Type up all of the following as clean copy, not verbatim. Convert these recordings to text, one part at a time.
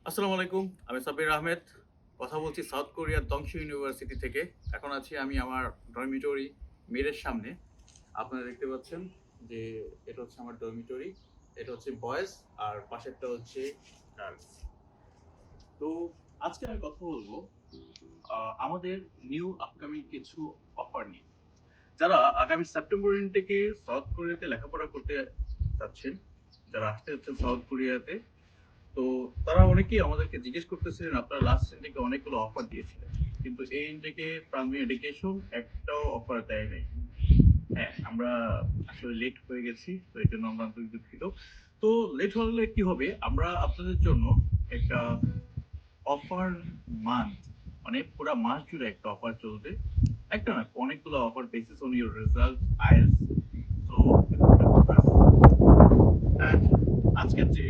আসসালামু আলাইকুম। আমি সাব্বির আহমেদ। কথা বলছি সাউথ কোরিয়ার দংশু ইউনিভার্সিটি থেকে। এখন আছি আমি আমার ডরমিটরি মেয়ের সামনে। আপনারা দেখতে পাচ্ছেন যে এটা হচ্ছে আমার ডরমিটরি। এটা হচ্ছে বয়েজ আর পাশেরটা হচ্ছে গার্লস। তো আজকে আমি কথা বলবো আমাদের নিউ আপকামিং কিছু অফার নিয়ে। যারা আগামী সেপ্টেম্বর থেকে সাউথ কোরিয়াতে লেখাপড়া করতে চাচ্ছেন, যারা আসতে যাচ্ছেন সাউথ কোরিয়াতে, তো তারা অনেকেই আমাদেরকে জিজ্ঞেস করতেছিলেন আপনারা লাস্ট থেকে অনেকগুলো অফার দিয়েছিলেন, কিন্তু এই থেকে প্রাইমারি এডুকেশন একটাও অফার দেয় নাই। হ্যাঁ, আমরা আসলে লেট হয়ে গেছি, তো এই জন্য আমরা আন্তরিক দুঃখিত। তো লেট হলে কি হবে, আমরা আপনাদের জন্য একটা অফার মান্থ, মানে পুরো মাস জুড়ে একটা অফার চলবে। একটা না, অনেকগুলো offer basis on your result, IELTS. তো আজকের যে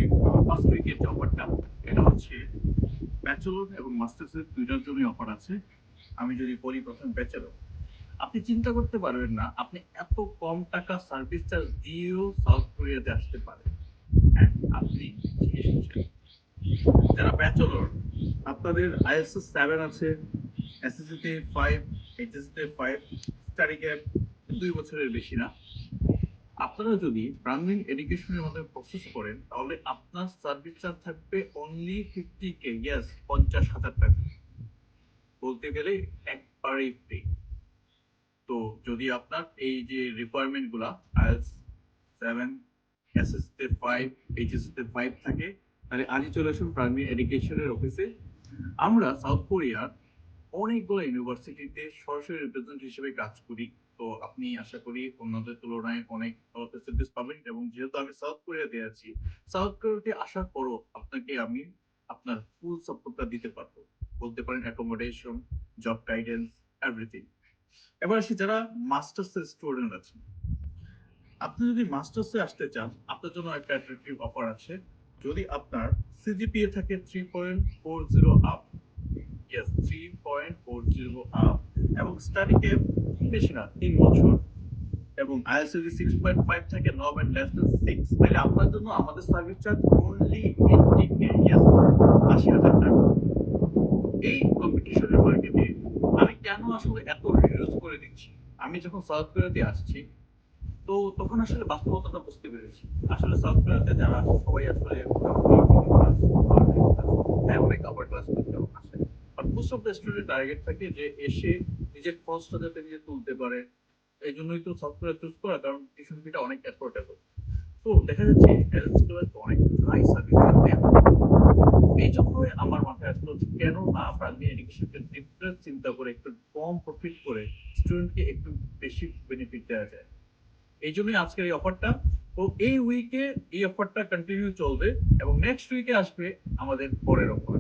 ফার্স্ট উইকের যে অফারটা, এটা হচ্ছে ব্যাচেলর এবং মাস্টার্সের দুইটার জন্যই অফার আছে। আমি যদি বলি প্রথম ব্যাচেলর, আপনি চিন্তা করতে পারবেন না আপনি এত কম টাকা সার্ভিস চার্জ দিয়েও সাউথ কোরিয়াতে আসতে পারেন। হ্যাঁ, আপনি ঠিকই শুনছেন। যারা ব্যাচেলর, আপনাদের আইএসএস 7 আছে, এসএসসিতে 5, এইচএসসিতে 5, স্টাডি গ্যাপ 2 বছরের বেশি না। আপনারা যদি প্রাইমারি এডুকেশনের মাধ্যমে প্রসেস করেন তাহলে আপনার সার্ভিস চার্জ থাকবে অনলি 50K, ইয়েস 50,000 টাকা। বলতে গেলে একবারেই ফ্রি। তো যদি আপনার এই যে রিকোয়ারমেন্ট গুলা, আইএলটিএস 7, এসএসসি 5, এইচএসসি 5 থাকে, তাহলে আজই চলে আসুন প্রাইমারি এডুকেশনের অফিসে। আমরা সাউথ কোরিয়ার অনেকগুলো ইউনিভার্সিটিতে সরাসরি রিপ্রেজেন্ট হিসেবে কাজ করি। তো আপনি আশা করি অন্যদের তুলনায় অনেক ভালো ফেসিলিটিস পাবেন, এবং যেহেতু আমি সাউথ কোরিয়াতে আছি, সাউথ কোরিয়াতে আসার পরও আপনাকে আমি আপনার ফুল সাপোর্টটা দিতে পারবো। বলতে পারেন অ্যাকোমোডেশন, জব গাইডেন্স, এভরিথিং। এবার আসি যারা মাস্টার্স এর স্টুডেন্ট আছেন। আপনি যদি মাস্টার্সে আসতে চান, আপনার জন্য একটা অ্যাট্রাকটিভ অফার আছে। যদি আপনার সিজিপিএ থাকে 3.40 আপ, ইয়েস 3.40 আপ, এবং স্টাডি কে বেশি না 3 বছর, এবং আইএলটিএস যদি 6.5 থাকে, নো ব্যান্ড লেস দেন 6, তাহলে আপনার জন্য আমাদের service charge only 80K, yes 80,000 টাকা। এই কম্পিটিশনের মার্কেটে আমি কেন আসলে এত রিডিউস করে দিচ্ছি? আমি যখন সাউথ কোরিয়াতে আসছি, তো তখন আসলে বাস্তবতাটা বুঝতে পেরেছি। আসলে সাউথ কোরিয়াতে যারা আসে সবাই আসলে মোটামুটি middle class, lower middle class, হ্যাঁ অনেক আপার ক্লাস লোকরাও আসে। But most of the student target থাকে যে এসে নিজের খরচটা যাতে নিজে তুলতে পারে। এই জন্যই তো সাউথ কোরিয়া চুজ করা, কারণ টিউশন ফিটা অনেক অ্যাফোর্ডেবল। তো দেখা যাচ্ছে স্টুডেন্ট অনেক হাই সার্ভিস চার্জ দেয়। এই জন্যই আমার মাথায় আসলো যে কেন না প্রাইমারি এডুকেশনকে ডিফারেন্ট চিন্তা করে একটু কম প্রফিট করে স্টুডেন্টকে একটু বেশি বেনিফিট দেওয়া যায়। এই জন্যই আজকের এই অফারটা। তো এই উইকে এই অফারটা কন্টিনিউ চলবে, এবং নেক্সট উইকে আসবে আমাদের পরের অফার।